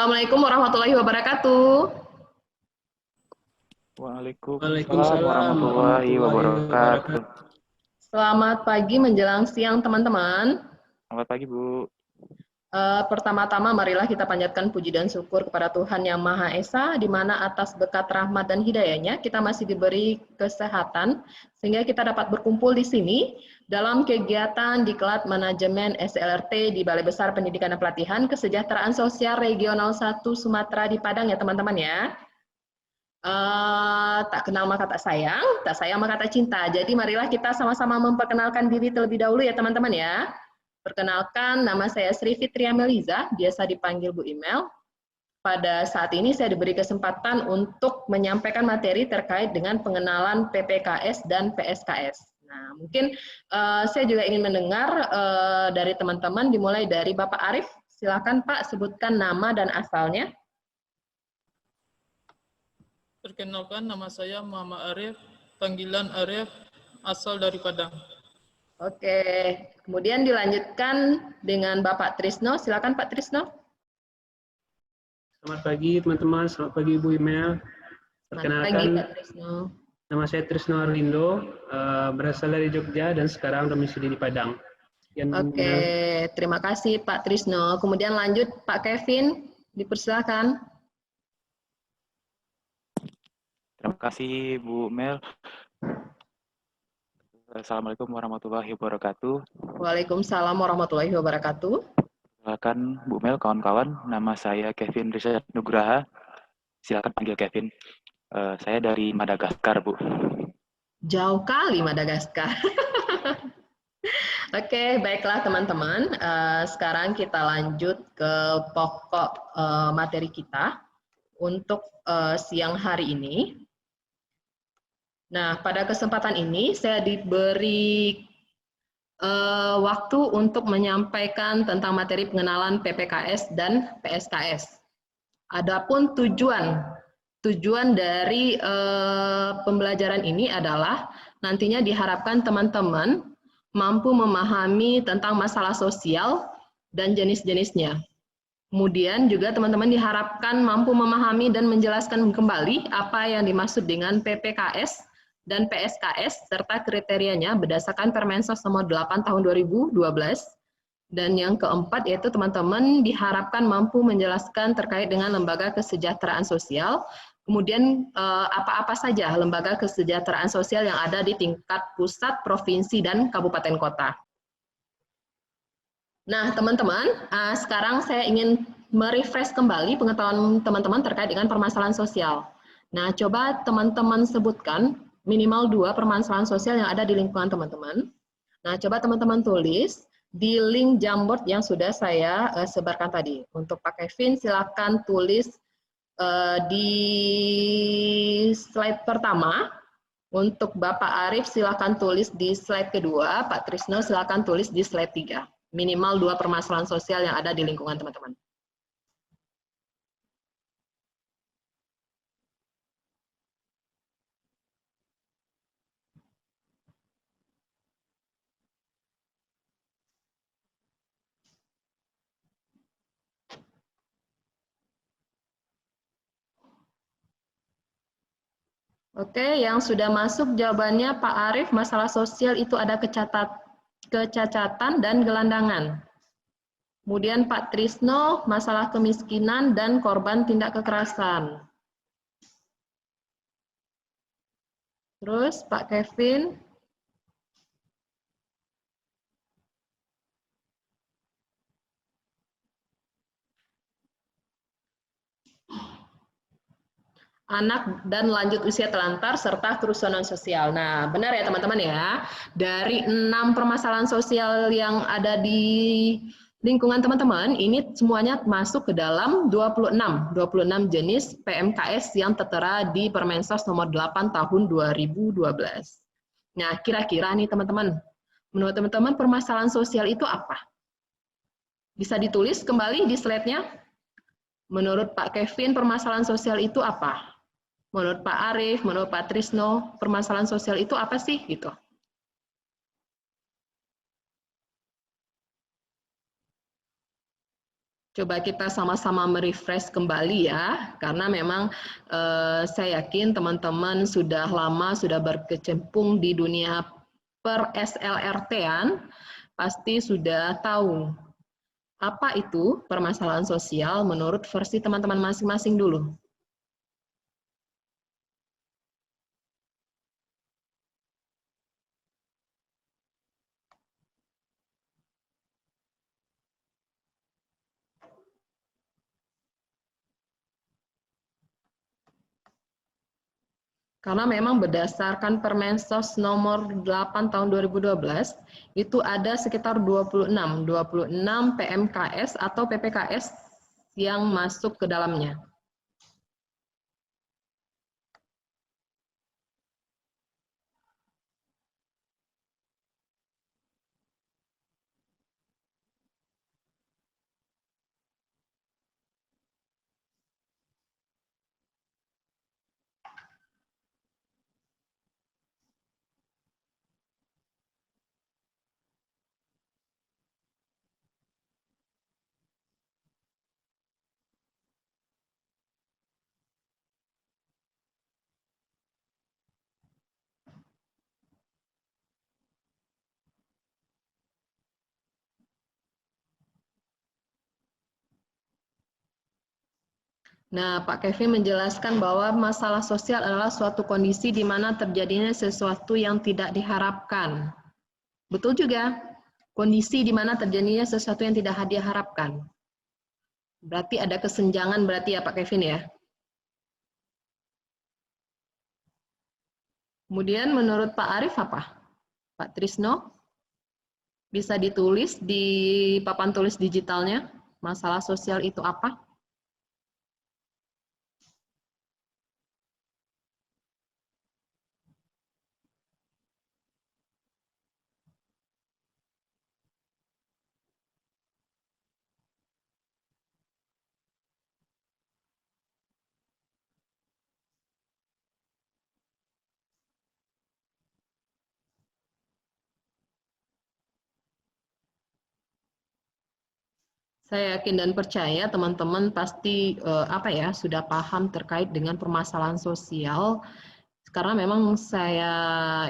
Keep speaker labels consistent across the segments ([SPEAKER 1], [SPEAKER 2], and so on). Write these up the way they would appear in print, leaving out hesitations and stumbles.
[SPEAKER 1] Assalamualaikum warahmatullahi wabarakatuh.
[SPEAKER 2] Waalaikumsalam
[SPEAKER 3] Waalaikumsalam
[SPEAKER 2] warahmatullahi
[SPEAKER 3] warahmatullahi
[SPEAKER 2] wabarakatuh.
[SPEAKER 3] wabarakatuh.
[SPEAKER 1] Selamat pagi menjelang siang teman-teman.
[SPEAKER 2] Selamat pagi, Bu.
[SPEAKER 1] Pertama-tama marilah kita panjatkan puji dan syukur kepada Tuhan Yang Maha Esa, di mana atas berkat rahmat dan hidayahnya kita masih diberi kesehatan sehingga kita dapat berkumpul di sini dalam kegiatan Diklat Manajemen SLRT di Balai Besar Pendidikan dan Pelatihan Kesejahteraan Sosial Regional 1 Sumatera di Padang ya teman-teman ya. Tak kenal maka tak sayang maka tak cinta. Jadi marilah kita sama-sama memperkenalkan diri terlebih dahulu ya teman-teman ya. Perkenalkan, nama saya Sri Fitria Meliza, biasa dipanggil Bu Imel. Pada saat ini saya diberi kesempatan untuk menyampaikan materi terkait dengan pengenalan PPKS dan PSKS. Nah, mungkin saya juga ingin mendengar dari teman-teman, dimulai dari Bapak Arif. Silakan Pak, sebutkan nama dan asalnya.
[SPEAKER 4] Perkenalkan, nama saya Muhammad Arif, panggilan Arif, asal dari Padang.
[SPEAKER 1] Oke, kemudian dilanjutkan dengan Bapak Trisno. Silakan Pak Trisno.
[SPEAKER 3] Selamat pagi teman-teman, selamat pagi Ibu Imel. Perkenalkan,
[SPEAKER 1] Pak Trisno.
[SPEAKER 3] nama saya Trisno Arlindo, berasal dari Jogja dan sekarang domisili di Padang.
[SPEAKER 1] Oke, terima kasih Pak Trisno. Kemudian lanjut Pak Kevin, dipersilakan.
[SPEAKER 2] Terima kasih, Bu Mel. Assalamualaikum warahmatullahi wabarakatuh.
[SPEAKER 1] Waalaikumsalam warahmatullahi wabarakatuh.
[SPEAKER 2] Silakan Bu Mel, kawan-kawan. Nama saya Kevin Rizal Nugraha. Silakan panggil Kevin. Saya dari Madagaskar, Bu.
[SPEAKER 1] Jauh kali Madagaskar. Oke, baiklah teman-teman. Sekarang kita lanjut ke pokok materi kita untuk siang hari ini. Nah, pada kesempatan ini saya diberi waktu untuk menyampaikan tentang materi pengenalan PPKS dan PSKS. Adapun tujuan dari pembelajaran ini adalah nantinya diharapkan teman-teman mampu memahami tentang masalah sosial dan jenis-jenisnya. Kemudian juga teman-teman diharapkan mampu memahami dan menjelaskan kembali apa yang dimaksud dengan PPKS dan PSKS serta kriterianya berdasarkan Permensos nomor 8 tahun 2012. Dan yang keempat yaitu teman-teman diharapkan mampu menjelaskan terkait dengan lembaga kesejahteraan sosial, kemudian apa-apa saja lembaga kesejahteraan sosial yang ada di tingkat pusat, provinsi, dan kabupaten kota. Nah, teman-teman, sekarang saya ingin merefresh kembali pengetahuan teman-teman terkait dengan permasalahan sosial. Nah, coba teman-teman sebutkan minimal 2 permasalahan sosial yang ada di lingkungan teman-teman. Nah, coba teman-teman tulis di link Jamboard yang sudah saya sebarkan tadi. Untuk Pak Kevin, silakan tulis di slide pertama. Untuk Bapak Arif, silakan tulis di slide kedua. Pak Trisno, silakan tulis di slide 3. Minimal 2 permasalahan sosial yang ada di lingkungan teman-teman. Oke, yang sudah masuk jawabannya Pak Arif, masalah sosial itu ada kecacatan dan gelandangan. Kemudian Pak Trisno, masalah kemiskinan dan korban tindak kekerasan. Terus Pak Kevin. Anak dan lanjut usia telantar serta kerusuhan sosial. Nah, benar ya teman-teman ya. Dari 6 permasalahan sosial yang ada di lingkungan teman-teman, ini semuanya masuk ke dalam 26 jenis PMKS yang tertera di Permensos nomor 8 tahun 2012. Nah, kira-kira nih teman-teman, menurut teman-teman permasalahan sosial itu apa? Bisa ditulis kembali di slide-nya. Menurut Pak Kevin, permasalahan sosial itu apa? Menurut Pak Arif, menurut Pak Trisno, permasalahan sosial itu apa sih? Gitu. Coba kita sama-sama merefresh kembali ya, karena memang saya yakin teman-teman sudah lama sudah berkecimpung di dunia per SLRT-an, pasti sudah tahu apa itu permasalahan sosial menurut versi teman-teman masing-masing dulu. Karena memang berdasarkan Permensos nomor 8 tahun 2012, itu ada sekitar 26 PMKS atau PPKS yang masuk ke dalamnya. Nah, Pak Kevin menjelaskan bahwa masalah sosial adalah suatu kondisi di mana terjadinya sesuatu yang tidak diharapkan. Betul juga, kondisi di mana terjadinya sesuatu yang tidak diharapkan. Berarti ada kesenjangan berarti ya Pak Kevin ya. Kemudian menurut Pak Arief apa? Pak Trisno? Bisa ditulis di papan tulis digitalnya, masalah sosial itu apa? Saya yakin dan percaya teman-teman pasti sudah paham terkait dengan permasalahan sosial. Karena memang saya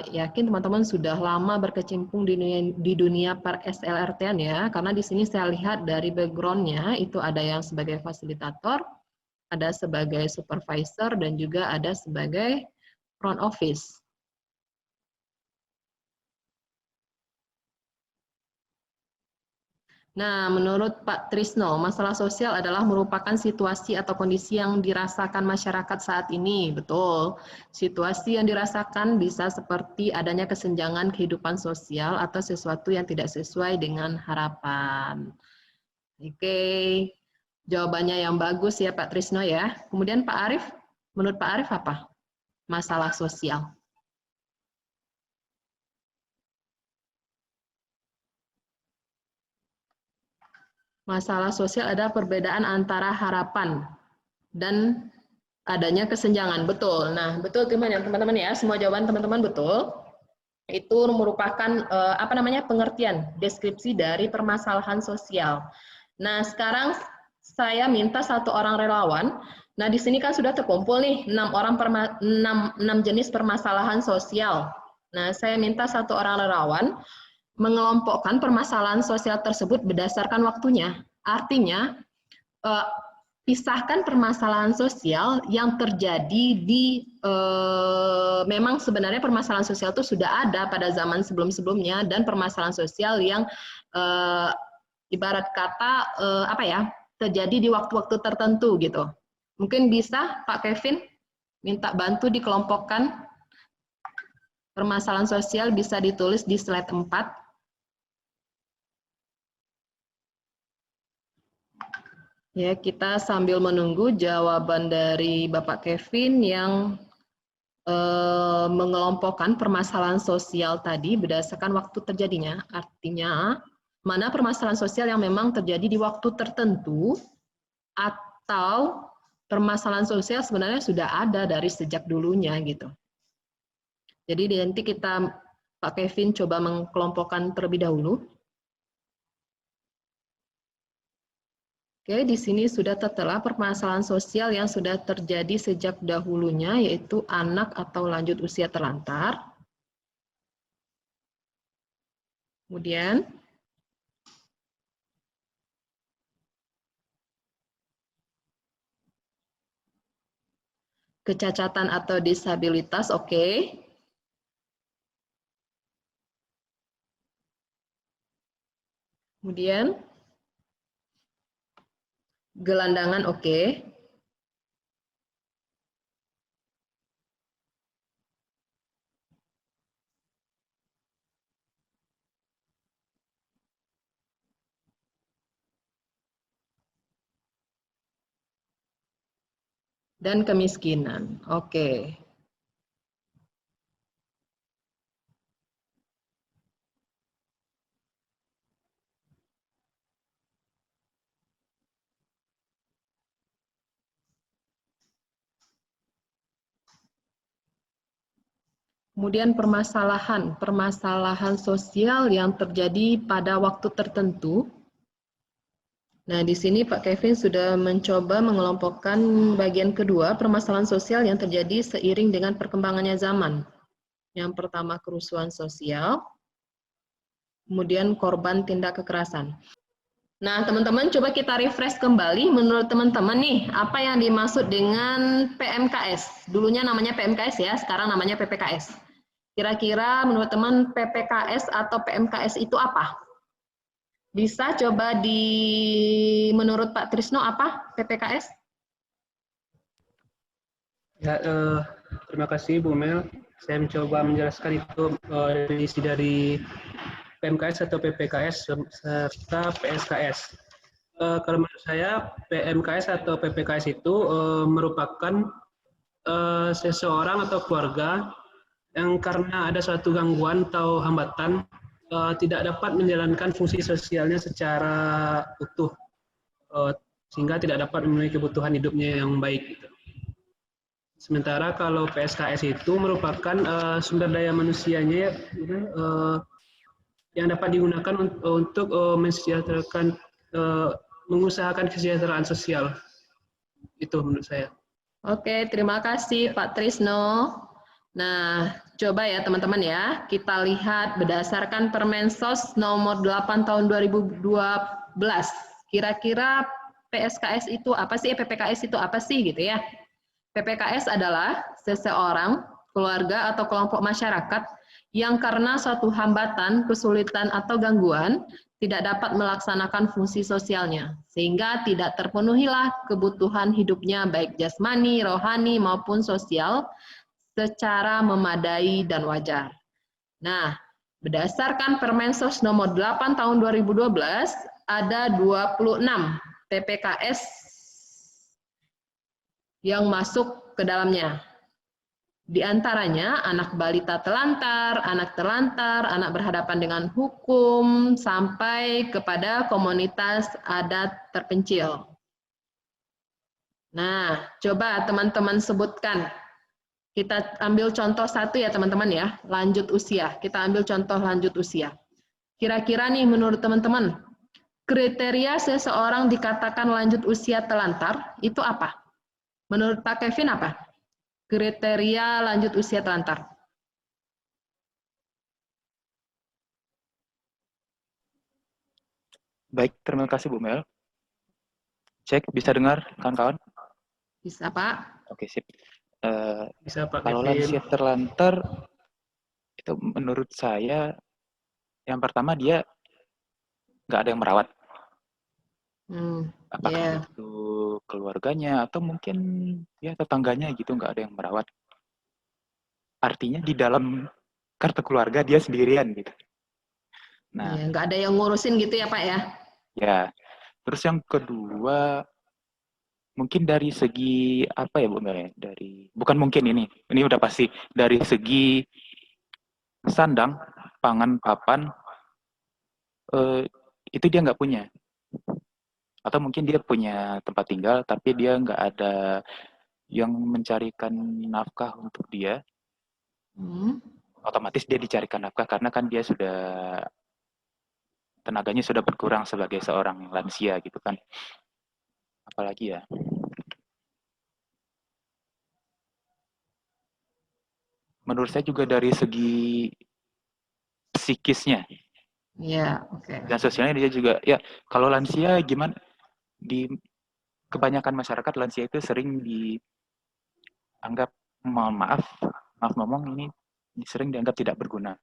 [SPEAKER 1] yakin teman-teman sudah lama berkecimpung di dunia per SLRT-an ya. Karena di sini saya lihat dari background-nya itu ada yang sebagai fasilitator, ada sebagai supervisor, dan juga ada sebagai front office. Nah, menurut Pak Trisno, masalah sosial adalah merupakan situasi atau kondisi yang dirasakan masyarakat saat ini. Betul, situasi yang dirasakan bisa seperti adanya kesenjangan kehidupan sosial atau sesuatu yang tidak sesuai dengan harapan. Oke, jawabannya yang bagus ya Pak Trisno ya. Kemudian Pak Arief, menurut Pak Arief apa? Masalah sosial. Masalah sosial adalah perbedaan antara harapan dan adanya kesenjangan. Betul. Nah, betul teman-teman ya, semua jawaban teman-teman betul. Itu merupakan pengertian deskripsi dari permasalahan sosial. Nah, sekarang saya minta satu orang relawan. Nah, di sini kan sudah terkumpul nih 6 jenis permasalahan sosial. Nah, saya minta satu orang relawan mengelompokkan permasalahan sosial tersebut berdasarkan waktunya. Artinya, pisahkan permasalahan sosial yang terjadi di memang sebenarnya permasalahan sosial itu sudah ada pada zaman sebelum-sebelumnya, dan permasalahan sosial yang ibarat kata terjadi di waktu-waktu tertentu gitu. Mungkin bisa Pak Kevin minta bantu dikelompokkan permasalahan sosial, bisa ditulis di slide 4. Ya, kita sambil menunggu jawaban dari Bapak Kevin yang mengelompokkan permasalahan sosial tadi berdasarkan waktu terjadinya. Artinya, mana permasalahan sosial yang memang terjadi di waktu tertentu, atau permasalahan sosial sebenarnya sudah ada dari sejak dulunya gitu. Jadi nanti kita, Pak Kevin coba mengelompokkan terlebih dahulu. Oke, di sini sudah tertera permasalahan sosial yang sudah terjadi sejak dahulunya, yaitu anak atau lanjut usia terlantar. Kemudian, kecacatan atau disabilitas, oke. Kemudian, gelandangan, oke. Dan kemiskinan, oke. Kemudian permasalahan sosial yang terjadi pada waktu tertentu. Nah, di sini Pak Kevin sudah mencoba mengelompokkan bagian kedua, permasalahan sosial yang terjadi seiring dengan perkembangannya zaman. Yang pertama, kerusuhan sosial, kemudian korban tindak kekerasan. Nah, teman-teman coba kita refresh kembali, menurut teman-teman nih, apa yang dimaksud dengan PMKS? Dulunya namanya PMKS ya, sekarang namanya PPKS. Kira-kira menurut teman PPKS atau PMKS itu apa? Bisa coba menurut Pak Trisno apa PPKS?
[SPEAKER 3] Ya, terima kasih Bu Mel. Saya mencoba menjelaskan itu definisi dari PMKS atau PPKS serta PSKS. Kalau menurut saya PMKS atau PPKS itu merupakan seseorang atau keluarga yang karena ada suatu gangguan atau hambatan tidak dapat menjalankan fungsi sosialnya secara utuh, sehingga tidak dapat memenuhi kebutuhan hidupnya yang baik. Gitu. Sementara kalau PSKS itu merupakan sumber daya manusianya yang dapat digunakan untuk mensejahterakan, mengusahakan kesejahteraan sosial. Itu menurut saya.
[SPEAKER 1] Oke, terima kasih Pak Trisno. Nah, coba ya teman-teman ya, kita lihat berdasarkan Permensos nomor 8 tahun 2012. Kira-kira PSKS itu apa sih, PPKS itu apa sih gitu ya. PPKS adalah seseorang, keluarga atau kelompok masyarakat yang karena suatu hambatan, kesulitan atau gangguan tidak dapat melaksanakan fungsi sosialnya, sehingga tidak terpenuhilah kebutuhan hidupnya baik jasmani, rohani maupun sosial secara memadai dan wajar. Nah, berdasarkan Permensos nomor 8 tahun 2012, ada 26 PPKS yang masuk ke dalamnya. Di antaranya anak balita telantar, anak berhadapan dengan hukum, sampai kepada komunitas adat terpencil. Nah, coba teman-teman sebutkan. Kita ambil contoh satu ya teman-teman ya, lanjut usia. Kita ambil contoh lanjut usia. Kira-kira nih menurut teman-teman, kriteria seseorang dikatakan lanjut usia telantar itu apa? Menurut Pak Kevin apa? Kriteria lanjut usia telantar.
[SPEAKER 2] Baik, terima kasih Bu Mel. Cek, bisa dengar kawan-kawan?
[SPEAKER 1] Bisa Pak?
[SPEAKER 2] Oke, sip.
[SPEAKER 3] Bisa Pak
[SPEAKER 2] Kalau
[SPEAKER 3] Kevin.
[SPEAKER 2] lansia terlantar, itu menurut saya, yang pertama dia nggak ada yang merawat. Apakah itu keluarganya atau mungkin ya tetangganya gitu nggak ada yang merawat. Artinya di dalam kartu keluarga dia sendirian gitu. Nah,
[SPEAKER 1] ya, nggak ada yang ngurusin gitu ya Pak ya?
[SPEAKER 2] Ya, terus yang kedua mungkin dari segi apa ya Bu Mel? Bukan mungkin ini udah pasti dari segi sandang, pangan, papan itu dia nggak punya. Atau mungkin dia punya tempat tinggal tapi dia nggak ada yang mencarikan nafkah untuk dia. Otomatis dia dicarikan nafkah karena kan dia tenaganya sudah berkurang sebagai seorang lansia gitu kan. Apalagi ya? Menurut saya juga dari segi psikisnya
[SPEAKER 1] Ya, oke.
[SPEAKER 2] dan sosialnya dia juga ya kalau lansia gimana di kebanyakan masyarakat lansia itu sering dianggap mohon maaf ngomong ini sering dianggap tidak berguna.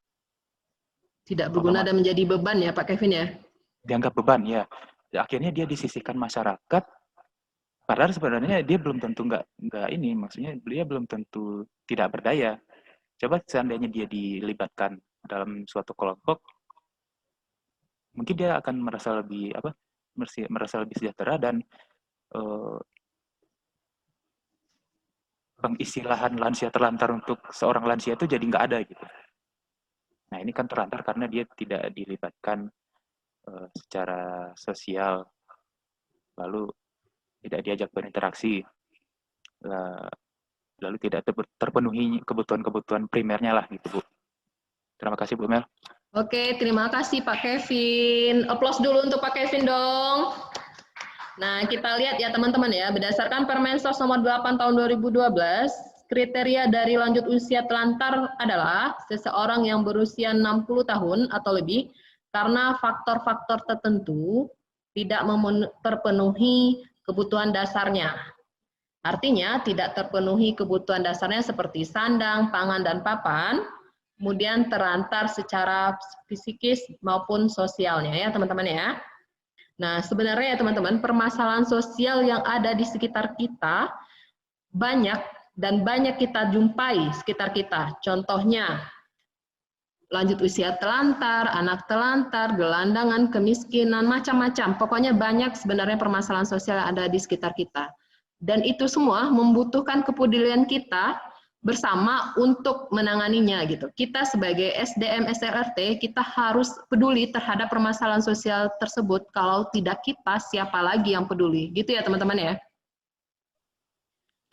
[SPEAKER 1] Tidak berguna dan menjadi beban ya Pak Kevin ya?
[SPEAKER 2] Dianggap beban ya. Akhirnya dia disisihkan masyarakat. Padahal sebenarnya dia belum tentu nggak ini, maksudnya dia belum tentu tidak berdaya. Coba seandainya dia dilibatkan dalam suatu kelompok, mungkin dia akan merasa lebih merasa lebih sejahtera dan pengistilahan lansia terlantar untuk seorang lansia itu jadi nggak ada gitu. Nah ini kan terlantar karena dia tidak dilibatkan secara sosial, lalu tidak diajak berinteraksi, lalu tidak terpenuhi kebutuhan-kebutuhan primernya lah gitu Bu. Terima kasih Bu Mel.
[SPEAKER 1] Oke, terima kasih Pak Kevin. Aplaus dulu untuk Pak Kevin dong. Nah, kita lihat ya teman-teman ya, berdasarkan Permensos nomor 8 tahun 2012, kriteria dari lanjut usia telantar adalah seseorang yang berusia 60 tahun atau lebih karena faktor-faktor tertentu tidak terpenuhi kebutuhan dasarnya. Artinya tidak terpenuhi kebutuhan dasarnya seperti sandang, pangan, dan papan, kemudian terlantar secara psikis maupun sosialnya ya teman-teman ya. Nah sebenarnya ya teman-teman permasalahan sosial yang ada di sekitar kita banyak dan banyak kita jumpai sekitar kita. Contohnya lanjut usia telantar, anak telantar, gelandangan, kemiskinan, macam-macam. Pokoknya banyak sebenarnya permasalahan sosial yang ada di sekitar kita. Dan itu semua membutuhkan kepedulian kita bersama untuk menanganinya gitu. Kita sebagai SDM SLRT kita harus peduli terhadap permasalahan sosial tersebut. Kalau tidak kita, siapa lagi yang peduli? Gitu ya teman-teman ya.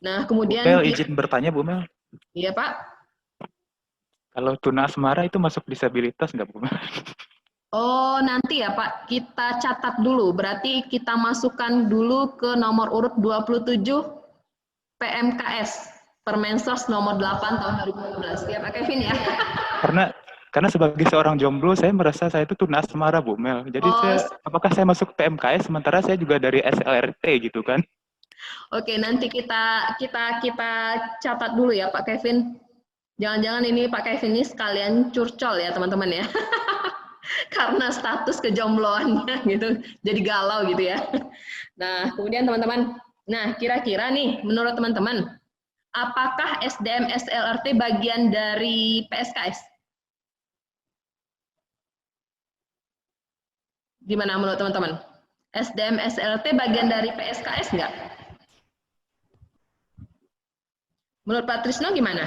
[SPEAKER 1] Nah, kemudian
[SPEAKER 2] Bu Mel izin bertanya Bu Mel.
[SPEAKER 1] Iya, Pak.
[SPEAKER 2] Kalau tuna asmara itu masuk disabilitas nggak Bu Mel?
[SPEAKER 1] Oh, nanti ya Pak, kita catat dulu. Berarti kita masukkan dulu ke nomor urut 27 PMKS. Permensos nomor 8 tahun 2012. Ya Pak Kevin ya.
[SPEAKER 2] Karena sebagai seorang jomblo saya merasa saya itu tunas asmara Bu Mel. Jadi apakah saya masuk PMKS sementara saya juga dari SLRT gitu kan?
[SPEAKER 1] Oke, nanti kita catat dulu ya Pak Kevin. Jangan-jangan ini Pak Kevin ini sekalian curcol ya teman-teman ya. Karena status kejombloannya gitu. Jadi galau gitu ya. Nah, kemudian teman-teman, nah kira-kira nih menurut teman-teman apakah SDM SLRT bagian dari PSKS? Gimana menurut teman-teman? SDM SLRT bagian dari PSKS enggak? Menurut Pak Trisno gimana?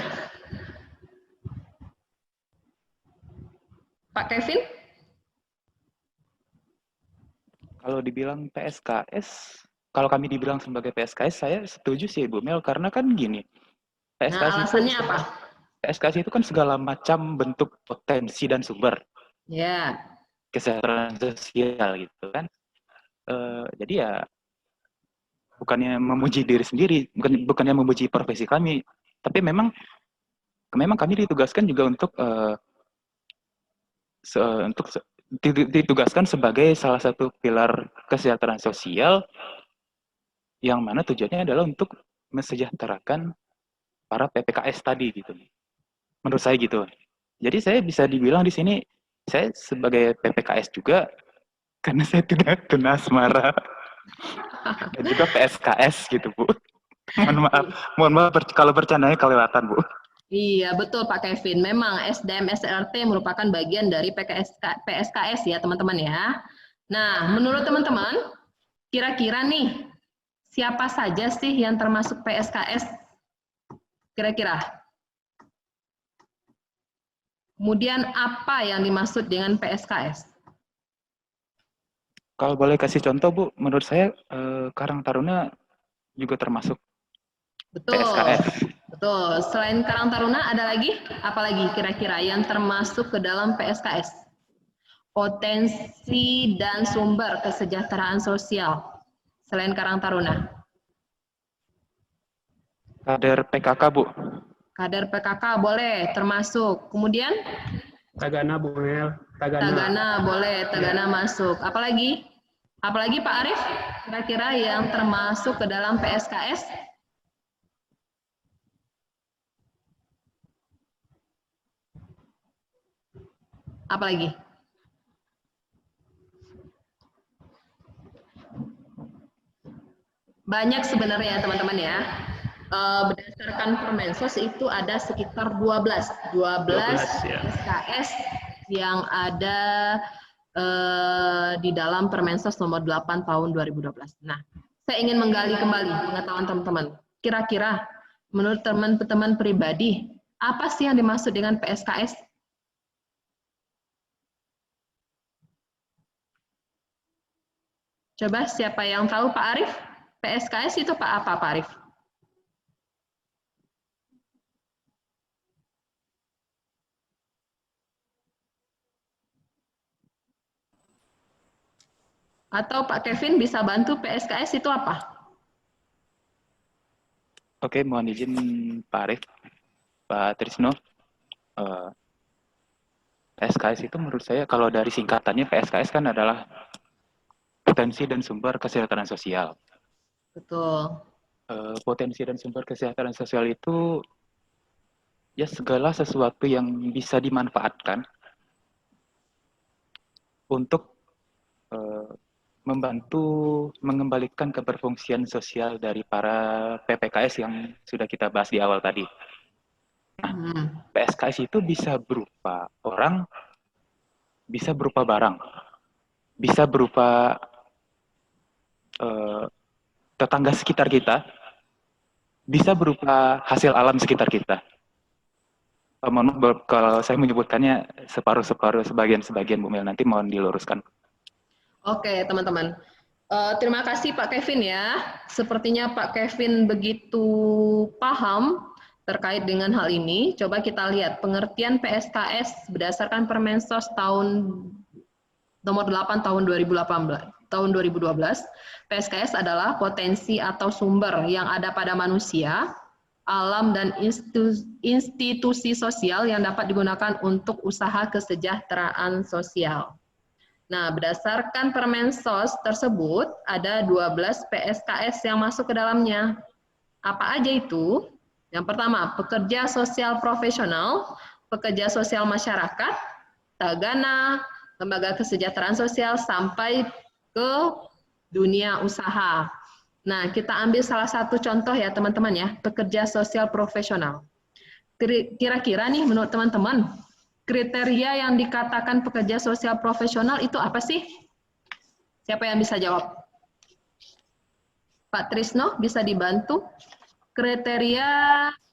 [SPEAKER 1] Pak Kevin?
[SPEAKER 2] Kalau dibilang PSKS, kalau kami dibilang sebagai PSKS, saya setuju sih Bu Mel, karena kan gini, PSKS
[SPEAKER 1] alasannya apa?
[SPEAKER 2] PSKS itu kan segala macam bentuk potensi dan sumber kesejahteraan sosial gitu kan. Jadi ya bukannya memuji diri sendiri, bukannya memuji profesi kami, tapi memang kami ditugaskan juga untuk ditugaskan sebagai salah satu pilar kesejahteraan sosial yang mana tujuannya adalah untuk mensejahterakan para PPKS tadi gitu. Menurut saya gitu. Jadi saya bisa dibilang di sini saya sebagai PPKS juga karena saya tidak tuna asmara dan juga PSKS gitu Bu. Mohon maaf kalau bercandanya kelewatan Bu.
[SPEAKER 1] Iya betul Pak Kevin. Memang SDM SLRT merupakan bagian dari PSKS ya teman-teman ya. Nah menurut teman-teman kira-kira nih siapa saja sih yang termasuk PSKS? Kira-kira? Kemudian apa yang dimaksud dengan PSKS?
[SPEAKER 2] Kalau boleh kasih contoh Bu, menurut saya Karang Taruna juga termasuk PSKS.
[SPEAKER 1] Betul. Selain Karang Taruna ada lagi? Apalagi kira-kira yang termasuk ke dalam PSKS? Potensi dan sumber kesejahteraan sosial. selain Karang Taruna?
[SPEAKER 2] Kader PKK, Bu.
[SPEAKER 1] Kader PKK boleh termasuk. Kemudian
[SPEAKER 3] Tagana, Bu Mel.
[SPEAKER 1] Tagana boleh, Tagana masuk. Apalagi? Apalagi Pak Arief? Kira-kira yang termasuk ke dalam PSKS? Apalagi? Banyak sebenarnya teman-teman ya. Berdasarkan Permensos itu ada sekitar 12
[SPEAKER 3] ya.
[SPEAKER 1] SKS yang ada di dalam Permensos nomor 8 tahun 2012. Nah, saya ingin menggali kembali pengetahuan teman-teman. Kira-kira menurut teman-teman pribadi, apa sih yang dimaksud dengan PSKS? Coba siapa yang tahu Pak Arief? PSKS itu apa Pak Arief? Atau Pak Kevin bisa bantu PSKS itu apa?
[SPEAKER 2] Oke, mohon izin Pak Arief, Pak Trisno. PSKS itu menurut saya kalau dari singkatannya PSKS kan adalah potensi dan sumber kesejahteraan sosial.
[SPEAKER 1] Betul.
[SPEAKER 2] Potensi dan sumber kesejahteraan sosial itu ya segala sesuatu yang bisa dimanfaatkan untuk membantu mengembalikan keberfungsian sosial dari para PPKS yang sudah kita bahas di awal tadi. Nah, PSKS itu bisa berupa orang, bisa berupa barang, bisa berupa tetangga sekitar kita, bisa berupa hasil alam sekitar kita. Mohon maaf kalau saya menyebutkannya separuh-separuh, sebagian-sebagian, Bu Mel, nanti mohon diluruskan.
[SPEAKER 1] Oke, teman-teman. Terima kasih Pak Kevin ya. Sepertinya Pak Kevin begitu paham terkait dengan hal ini. Coba kita lihat pengertian PSKS berdasarkan Permensos tahun nomor 8 tahun 2012. PSKS adalah potensi atau sumber yang ada pada manusia, alam, dan institusi sosial yang dapat digunakan untuk usaha kesejahteraan sosial. Nah, berdasarkan Permensos tersebut, ada 12 PSKS yang masuk ke dalamnya. Apa aja itu? Yang pertama, pekerja sosial profesional, pekerja sosial masyarakat, tagana, lembaga kesejahteraan sosial, sampai ke dunia usaha. Nah, kita ambil salah satu contoh ya teman-teman ya, pekerja sosial profesional. Kira-kira nih menurut teman-teman, kriteria yang dikatakan pekerja sosial profesional itu apa sih? Siapa yang bisa jawab? Pak Trisno bisa dibantu? Kriteria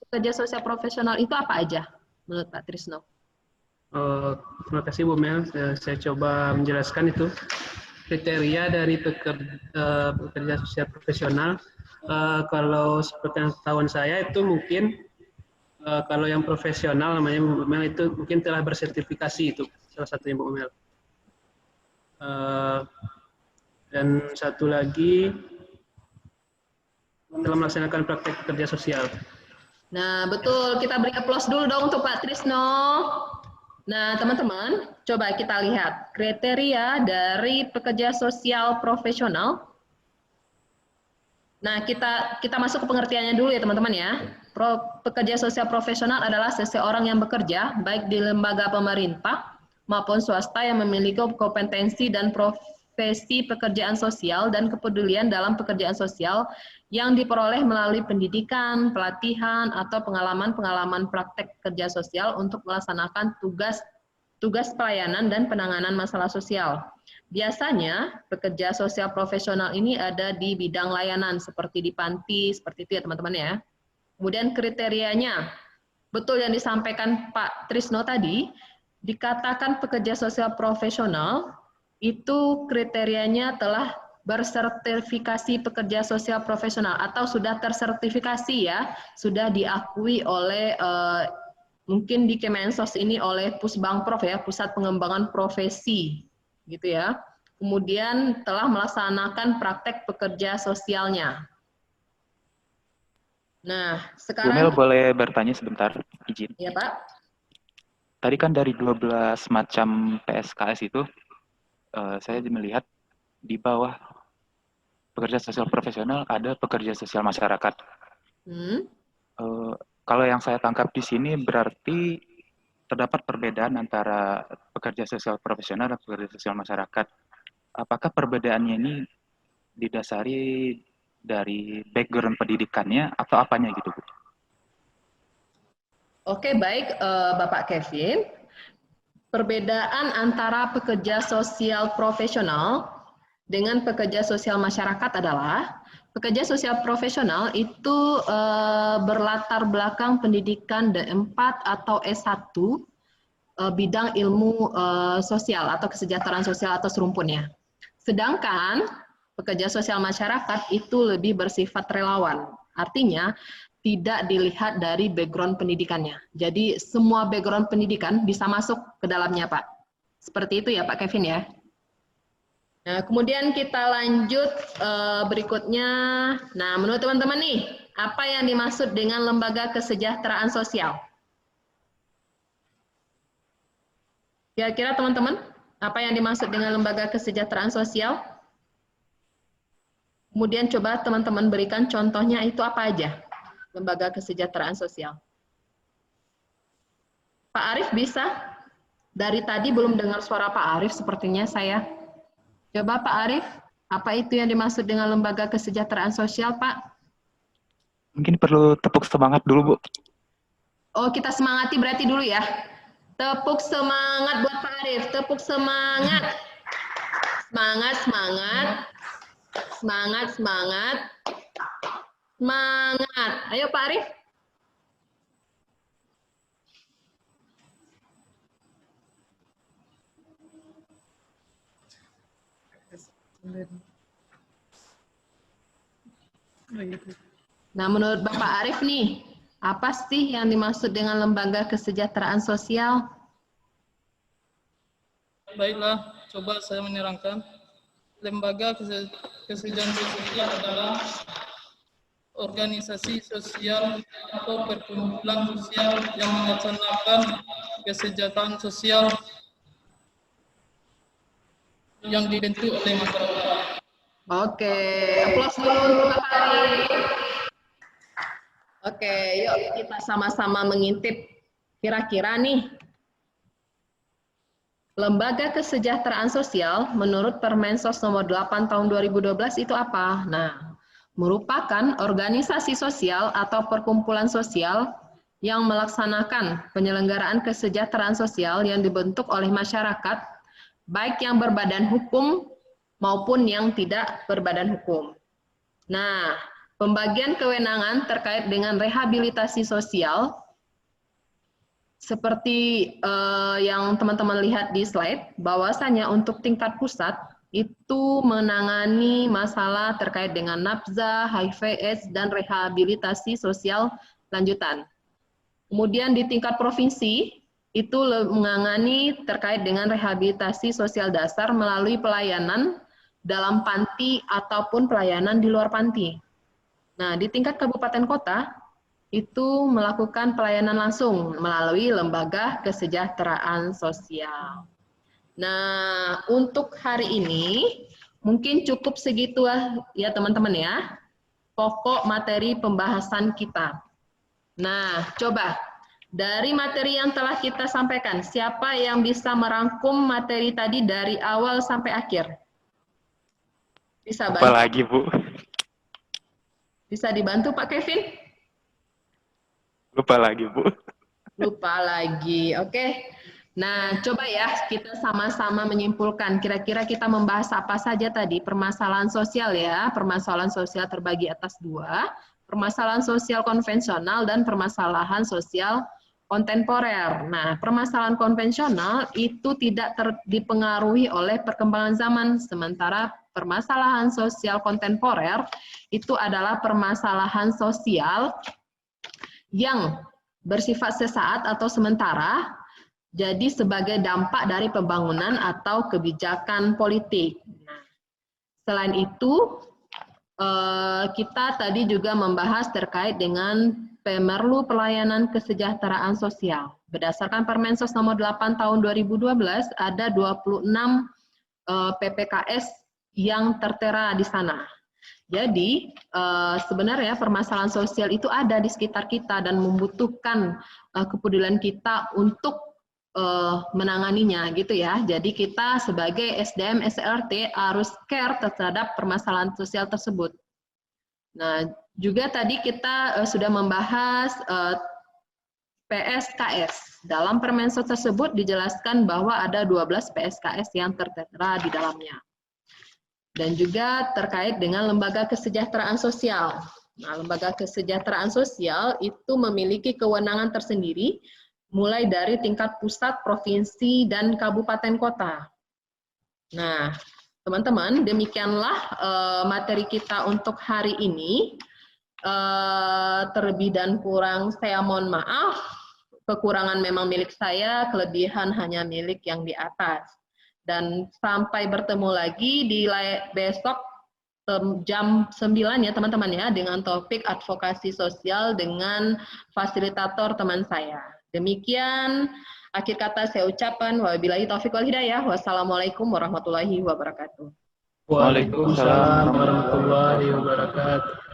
[SPEAKER 1] pekerja sosial profesional itu apa aja menurut Pak Trisno?
[SPEAKER 3] Terima kasih Bu Mel. Saya coba menjelaskan itu. Kriteria dari pekerja sosial profesional, kalau seperti pengetahuan saya itu mungkin kalau yang profesional namanya Bu Mel itu mungkin telah bersertifikasi, itu salah satunya Bu Mel. Dan satu lagi telah melaksanakan praktek kerja sosial.
[SPEAKER 1] Nah, betul. Kita beri aplaus dulu dong untuk Pak Trisno. Nah, teman-teman, coba kita lihat kriteria dari pekerja sosial profesional. Nah, kita masuk ke pengertiannya dulu ya teman-teman ya. Pekerja sosial profesional adalah seseorang yang bekerja baik di lembaga pemerintah maupun swasta yang memiliki kompetensi dan profesi pekerjaan sosial dan kepedulian dalam pekerjaan sosial yang diperoleh melalui pendidikan, pelatihan, atau pengalaman-pengalaman praktek kerja sosial untuk melaksanakan tugas pelayanan dan penanganan masalah sosial. Biasanya pekerja sosial profesional ini ada di bidang layanan seperti di panti, seperti itu ya teman-teman ya. Kemudian kriterianya, betul yang disampaikan Pak Trisno tadi, dikatakan pekerja sosial profesional, itu kriterianya telah bersertifikasi pekerja sosial profesional atau sudah tersertifikasi ya, sudah diakui oleh mungkin di Kemensos ini oleh Pusbangprof ya, Pusat Pengembangan Profesi gitu ya. kemudian telah melaksanakan praktek pekerja sosialnya. Nah,
[SPEAKER 2] Bu Mel
[SPEAKER 1] sekarang,
[SPEAKER 2] boleh bertanya sebentar, izin.
[SPEAKER 1] ya Pak.
[SPEAKER 2] Tadi kan dari 12 macam PSKS itu, saya melihat di bawah pekerja sosial profesional ada pekerja sosial masyarakat. Kalau yang saya tangkap di sini berarti terdapat perbedaan antara pekerja sosial profesional dan pekerja sosial masyarakat. Apakah perbedaannya ini didasari dari background pendidikannya atau apanya gitu, Bu?
[SPEAKER 1] Oke, baik Bapak Kevin. Perbedaan antara pekerja sosial profesional dengan pekerja sosial masyarakat adalah pekerja sosial profesional itu berlatar belakang pendidikan D4 atau S1 bidang ilmu sosial atau kesejahteraan sosial atau serumpunnya. Sedangkan pekerja sosial masyarakat itu lebih bersifat relawan. Artinya tidak dilihat dari background pendidikannya. Jadi semua background pendidikan bisa masuk ke dalamnya, Pak. Seperti itu ya, Pak Kevin ya. Nah, kemudian kita lanjut berikutnya. Nah, menurut teman-teman nih, apa yang dimaksud dengan lembaga kesejahteraan sosial? Kira-kira teman-teman, apa yang dimaksud dengan lembaga kesejahteraan sosial? Kemudian coba teman-teman berikan contohnya itu apa aja? Lembaga kesejahteraan sosial. Pak Arief bisa? Dari tadi belum dengar suara Pak Arief sepertinya saya. Coba Pak Arief, apa itu yang dimaksud dengan lembaga kesejahteraan sosial, Pak?
[SPEAKER 2] Mungkin perlu tepuk semangat dulu, Bu.
[SPEAKER 1] Oh, kita semangati berarti dulu ya. Tepuk semangat buat Pak Arief, tepuk semangat. Semangat, semangat. Semangat, semangat. Semangat. Ayo Pak Arief. Nah, menurut Bapak Arief nih, apa sih yang dimaksud dengan lembaga kesejahteraan sosial?
[SPEAKER 4] Baiklah, coba saya menerangkan. Lembaga kesejahteraan sosial adalah organisasi sosial atau perkumpulan sosial yang melaksanakan kesejahteraan sosial yang dibentuk oleh masyarakat.
[SPEAKER 1] Oke, aplaus dulu untuk Bapak Arief. Oke, yuk kita sama-sama mengintip. Kira-kira nih, lembaga kesejahteraan sosial menurut Permensos nomor 8 tahun 2012 itu apa? Nah, merupakan organisasi sosial atau perkumpulan sosial yang melaksanakan penyelenggaraan kesejahteraan sosial yang dibentuk oleh masyarakat, baik yang berbadan hukum maupun yang tidak berbadan hukum. Nah, pembagian kewenangan terkait dengan rehabilitasi sosial seperti yang teman-teman lihat di slide, bahwasanya untuk tingkat pusat itu menangani masalah terkait dengan nafza, HIV/AIDS, dan rehabilitasi sosial lanjutan. Kemudian di tingkat provinsi itu menangani terkait dengan rehabilitasi sosial dasar melalui pelayanan dalam panti ataupun pelayanan di luar panti. Nah, di tingkat kabupaten kota itu melakukan pelayanan langsung melalui lembaga kesejahteraan sosial. Nah, untuk hari ini mungkin cukup segitu ya teman-teman ya, pokok materi pembahasan kita. Nah, coba dari materi yang telah kita sampaikan, siapa yang bisa merangkum materi tadi dari awal sampai akhir? Bisa bantu?
[SPEAKER 2] Apa lagi, Bu?
[SPEAKER 1] Bisa dibantu Pak Kevin?
[SPEAKER 2] Lupa lagi, Bu.
[SPEAKER 1] Lupa lagi, oke. Nah, coba ya kita sama-sama menyimpulkan kira-kira kita membahas apa saja tadi. Permasalahan sosial ya, permasalahan sosial terbagi atas dua, permasalahan sosial konvensional dan permasalahan sosial kontemporer. Nah, permasalahan konvensional itu tidak dipengaruhi oleh perkembangan zaman, sementara permasalahan sosial kontemporer itu adalah permasalahan sosial yang bersifat sesaat atau sementara jadi sebagai dampak dari pembangunan atau kebijakan politik. Nah, selain itu, kita tadi juga membahas terkait dengan Pemerlu Pelayanan Kesejahteraan Sosial. Berdasarkan Permensos nomor 8 tahun 2012, ada 26 PPKS yang tertera di sana. Jadi sebenarnya permasalahan sosial itu ada di sekitar kita dan membutuhkan kepedulian kita untuk menanganinya gitu ya. Jadi kita sebagai SDM SLT harus care terhadap permasalahan sosial tersebut. Nah, juga tadi kita sudah membahas PSKS. Dalam Permensos tersebut dijelaskan bahwa ada 12 PSKS yang tertera di dalamnya. Dan juga terkait dengan lembaga kesejahteraan sosial. Nah, lembaga kesejahteraan sosial itu memiliki kewenangan tersendiri, mulai dari tingkat pusat, provinsi, dan kabupaten kota. Nah, teman-teman, demikianlah materi kita untuk hari ini. Terlebih dan kurang saya mohon maaf, kekurangan memang milik saya, kelebihan hanya milik yang di atas. Dan sampai bertemu lagi di besok jam 9 ya teman-teman ya, dengan topik advokasi sosial dengan fasilitator teman saya. Demikian akhir kata saya ucapkan, wabillahi taufiq wal hidayah. Wassalamualaikum warahmatullahi wabarakatuh.
[SPEAKER 3] Waalaikumsalam warahmatullahi wabarakatuh.